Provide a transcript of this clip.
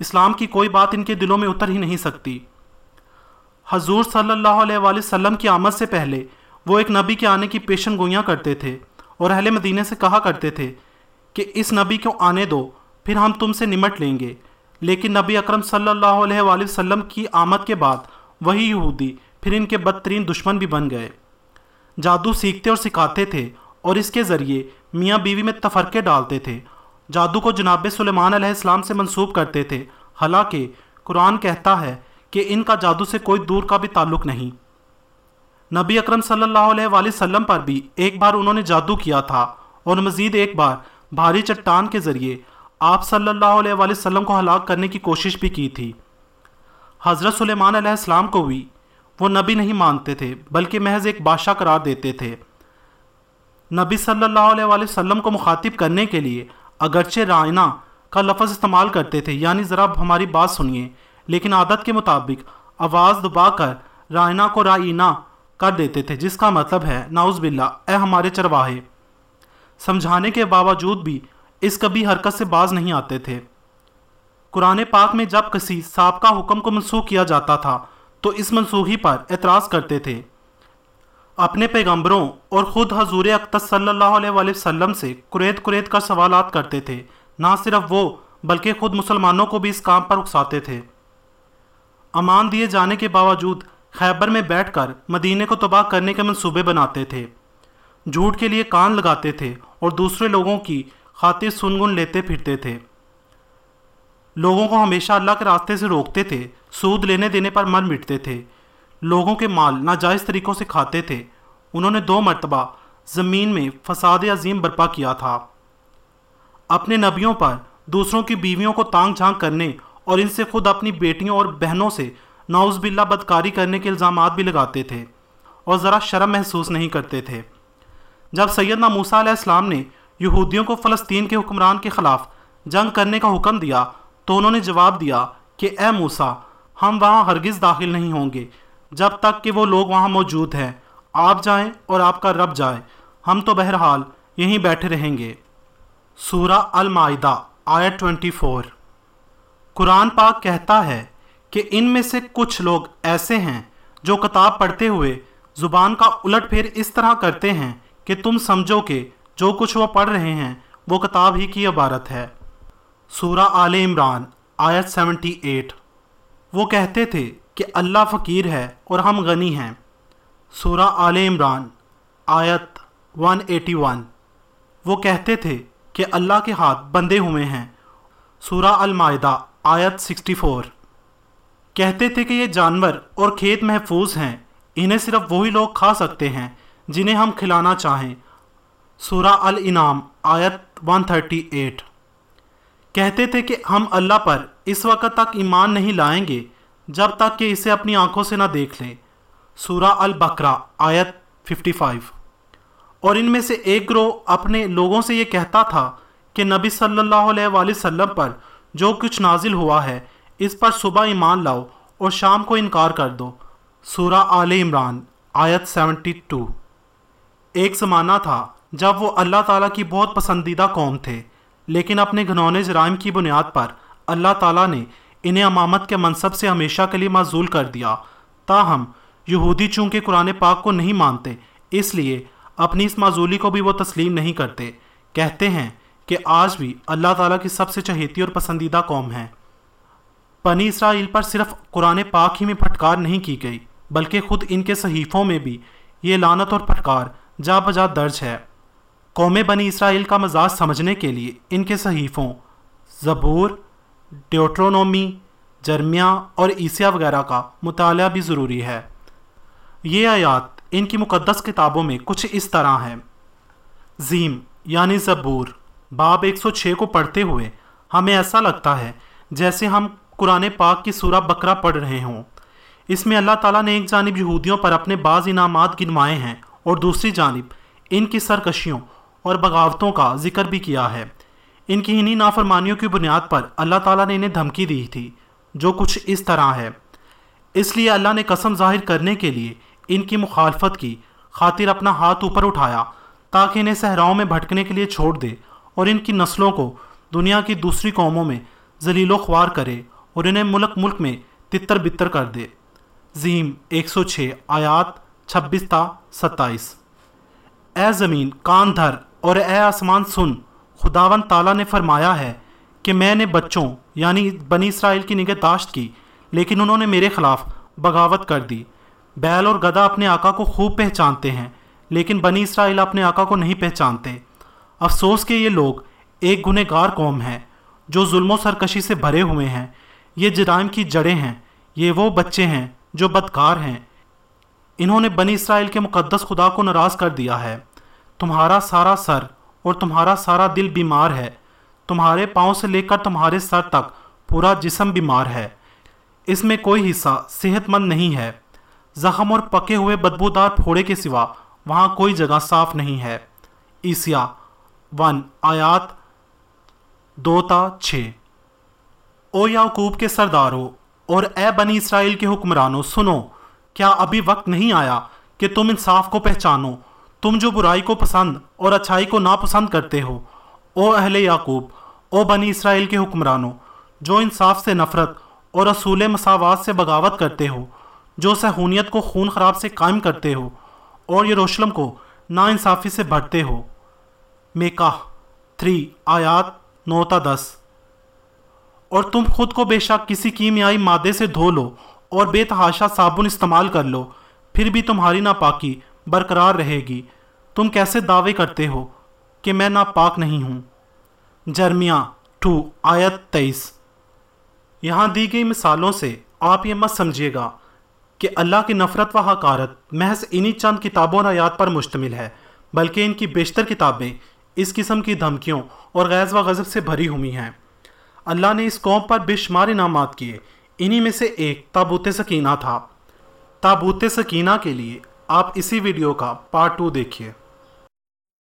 اسلام کی کوئی بات ان کے دلوں میں اتر ہی نہیں سکتی۔ حضور صلی اللہ علیہ وآلہ وسلم کی آمد سے پہلے وہ ایک نبی کے آنے کی پیشن گوئیاں کرتے تھے اور اہل مدینے سے کہا کرتے تھے کہ اس نبی کو آنے دو، پھر ہم تم سے نمٹ لیں گے۔ لیکن نبی اکرم صلی اللہ علیہ وآلہ وسلم کی آمد کے بعد وہی یہودی پھر ان کے بدترین دشمن بھی بن گئے۔ جادو سیکھتے اور سکھاتے تھے اور اس کے ذریعے میاں بیوی میں تفرقے ڈالتے تھے۔ جادو کو جناب سلیمان علیہ السلام سے منسوب کرتے تھے، حالانکہ قرآن کہتا ہے کہ ان کا جادو سے کوئی دور کا بھی تعلق نہیں۔ نبی اکرم صلی اللہ علیہ وآلہ وسلم پر بھی ایک بار انہوں نے جادو کیا تھا اور مزید ایک بار بھاری چٹان کے ذریعے آپ صلی اللہ علیہ وآلہ وسلم کو ہلاک کرنے کی کوشش بھی کی تھی۔ حضرت سلیمان علیہ السلام کو بھی وہ نبی نہیں مانتے تھے بلکہ محض ایک بادشاہ قرار دیتے تھے۔ نبی صلی اللہ علیہ وآلہ وسلم کو مخاطب کرنے کے لیے اگرچہ رائنا کا لفظ استعمال کرتے تھے، یعنی ذرا ہماری بات سنیے، لیکن عادت کے مطابق آواز دبا کر رائنا کو رائنا کر دیتے تھے، جس کا مطلب ہے نعوذ باللہ اے ہمارے چرواہے۔ سمجھانے کے باوجود بھی اس کبھی حرکت سے باز نہیں آتے تھے۔ قرآن پاک میں جب کسی سابقہ حکم کو منسوخ کیا جاتا تھا تو اس منسوخی پر اعتراض کرتے تھے، اپنے پیغمبروں اور خود حضور اقدس صلی اللہ علیہ وآلہ وسلم سے کریت کر سوالات کرتے تھے۔ نہ صرف وہ بلکہ خود مسلمانوں کو بھی اس کام پر اکساتے تھے۔ امان دیے جانے کے باوجود خیبر میں بیٹھ کر مدینے کو تباہ کرنے کے منصوبے بناتے تھے، جھوٹ کے لیے کان لگاتے تھے اور دوسرے لوگوں کی خاطر سنگن لیتے پھرتے تھے۔ لوگوں کو ہمیشہ اللہ کے راستے سے روکتے تھے، سود لینے دینے پر مر مٹتے تھے، لوگوں کے مال ناجائز طریقوں سے کھاتے تھے۔ انہوں نے 2 مرتبہ زمین میں فساد عظیم برپا کیا تھا۔ اپنے نبیوں پر دوسروں کی بیویوں کو تانگ جھانک کرنے اور ان سے خود اپنی بیٹیوں اور بہنوں سے نعوذ باللہ بدکاری کرنے کے الزامات بھی لگاتے تھے اور ذرا شرم محسوس نہیں کرتے تھے۔ جب سیدنا موسیٰ علیہ السلام نے یہودیوں کو فلسطین کے حکمران کے خلاف جنگ کرنے کا حکم دیا تو انہوں نے جواب دیا کہ اے موسیٰ، ہم وہاں ہرگز داخل نہیں ہوں گے جب تک کہ وہ لوگ وہاں موجود ہیں۔ آپ جائیں اور آپ کا رب جائے، ہم تو بہرحال یہیں بیٹھے رہیں گے۔ سورہ المائدہ آیت 24۔ قرآن پاک کہتا ہے کہ ان میں سے کچھ لوگ ایسے ہیں جو کتاب پڑھتے ہوئے زبان کا الٹ پھیر اس طرح کرتے ہیں کہ تم سمجھو کہ جو کچھ وہ پڑھ رہے ہیں وہ کتاب ہی کی عبارت ہے۔ سورہ آل عمران آیت 78۔ وہ کہتے تھے کہ اللہ فقیر ہے اور ہم غنی ہیں۔ سورہ آل عمران آیت 181۔ وہ کہتے تھے کہ اللہ کے ہاتھ بندھے ہوئے ہیں۔ سورہ المائدہ آیت 64۔ کہتے تھے کہ یہ جانور اور کھیت محفوظ ہیں، انہیں صرف وہی لوگ کھا سکتے ہیں جنہیں ہم کھلانا چاہیں۔ سورہ الانعام آیت 138۔ کہتے تھے کہ ہم اللہ پر اس وقت تک ایمان نہیں لائیں گے جب تک کہ اسے اپنی آنکھوں سے نہ دیکھ لیں۔ سورہ البقرہ آیت 55۔ اور ان میں سے ایک گروہ اپنے لوگوں سے یہ کہتا تھا کہ نبی صلی اللہ علیہ وآلہ وسلم پر جو کچھ نازل ہوا ہے اس پر صبح ایمان لاؤ اور شام کو انکار کر دو۔ سورہ آل عمران آیت 72۔ ایک زمانہ تھا جب وہ اللہ تعالیٰ کی بہت پسندیدہ قوم تھے، لیکن اپنے گھنونے جرائم کی بنیاد پر اللہ تعالیٰ نے انہیں امامت کے منصب سے ہمیشہ کے لیے معزول کر دیا۔ تاہم یہودی چونکہ قرآن پاک کو نہیں مانتے، اس لیے اپنی اس معزولی کو بھی وہ تسلیم نہیں کرتے۔ کہتے ہیں کہ آج بھی اللہ تعالیٰ کی سب سے چہیتی اور پسندیدہ قوم ہے۔ بنی اسرائیل پر صرف قرآن پاک ہی میں پھٹکار نہیں کی گئی بلکہ خود ان کے صحیفوں میں بھی یہ لعنت اور پھٹکار جا بجا درج ہے۔ قوم بنی اسرائیل کا مزاج سمجھنے کے لیے ان کے صحیفوں زبور، ڈیوٹرونومی، جرمیہ اور عیسیہ وغیرہ کا مطالعہ بھی ضروری ہے۔ یہ آیات ان کی مقدس کتابوں میں کچھ اس طرح ہیں۔ زیم یعنی زبور باب 106 کو پڑھتے ہوئے ہمیں ایسا لگتا ہے جیسے ہم قرآن پاک کی سورہ بقرہ پڑھ رہے ہوں۔ اس میں اللہ تعالیٰ نے ایک جانب یہودیوں پر اپنے بعض انعامات گنوائے ہیں اور دوسری جانب ان کی سرکشیوں اور بغاوتوں کا ذکر بھی کیا ہے۔ ان کی انہی نافرمانیوں کی بنیاد پر اللہ تعالیٰ نے انہیں دھمکی دی تھی، جو کچھ اس طرح ہے۔ اس لیے اللہ نے قسم ظاہر کرنے کے لیے ان کی مخالفت کی خاطر اپنا ہاتھ اوپر اٹھایا تاکہ انہیں صحراؤں میں بھٹکنے کے لیے چھوڑ دے اور ان کی نسلوں کو دنیا کی دوسری قوموں میں ذلیل و خوار کرے اور انہیں ملک ملک میں تتر بتر کر دے۔ زیم 106 آیات 26 تا 27۔ اے زمین کان دھر اور اے آسمان سن، خداوند تعالیٰ نے فرمایا ہے کہ میں نے بچوں یعنی بنی اسرائیل کی نگہداشت کی، لیکن انہوں نے میرے خلاف بغاوت کر دی۔ بیل اور گدھا اپنے آقا کو خوب پہچانتے ہیں، لیکن بنی اسرائیل اپنے آقا کو نہیں پہچانتے۔ افسوس کہ یہ لوگ ایک گنہگار قوم ہے جو ظلم و سرکشی سے بھرے ہوئے ہیں۔ یہ جرائم کی جڑیں ہیں، یہ وہ بچے ہیں جو بدکار ہیں۔ انہوں نے بنی اسرائیل کے مقدس خدا کو ناراض کر دیا ہے۔ تمہارا سارا سر اور تمہارا سارا دل بیمار ہے، تمہارے پاؤں سے لے کر تمہارے سر تک پورا جسم بیمار ہے، اس میں کوئی حصہ صحت مند نہیں ہے۔ زخم اور پکے ہوئے بدبودار پھوڑے کے سوا وہاں کوئی جگہ صاف نہیں ہے۔ عیسیٰ 1 آیات 2 تا 6۔ او یعقوب کے سردارو اور اے بنی اسرائیل کے حکمرانوں سنو، کیا ابھی وقت نہیں آیا کہ تم انصاف کو پہچانو، تم جو برائی کو پسند اور اچھائی کو ناپسند کرتے ہو؟ او اہل یعقوب، او بنی اسرائیل کے حکمرانوں جو انصاف سے نفرت اور اصول مساوات سے بغاوت کرتے ہو، جو صہیونیت کو خون خراب سے قائم کرتے ہو اور یروشلم کو ناانصافی سے بھرتے ہو۔ میکہ 3 آیات 9 تا 10۔ اور تم خود کو بے شک کسی کیمیائی مادے سے دھو لو اور بے تحاشا صابن استعمال کر لو، پھر بھی تمہاری ناپاکی برقرار رہے گی۔ تم کیسے دعوے کرتے ہو کہ میں ناپاک نہیں ہوں؟ جرمیہ 2 آیت 23۔ یہاں دی گئی مثالوں سے آپ یہ مت سمجھیے گا کہ اللہ کی نفرت و حقارت محض انہی چند کتابوں اور آیات پر مشتمل ہے، بلکہ ان کی بیشتر کتابیں اس قسم کی دھمکیوں اور غیظ و غضب سے بھری ہوئی ہیں۔ اللہ نے اس قوم پر بے شمار انعامات کیے، انہی میں سے ایک تابوت سکینہ تھا۔ تابوت سکینہ کے لیے آپ اسی ویڈیو کا پارٹ 2 دیکھیے۔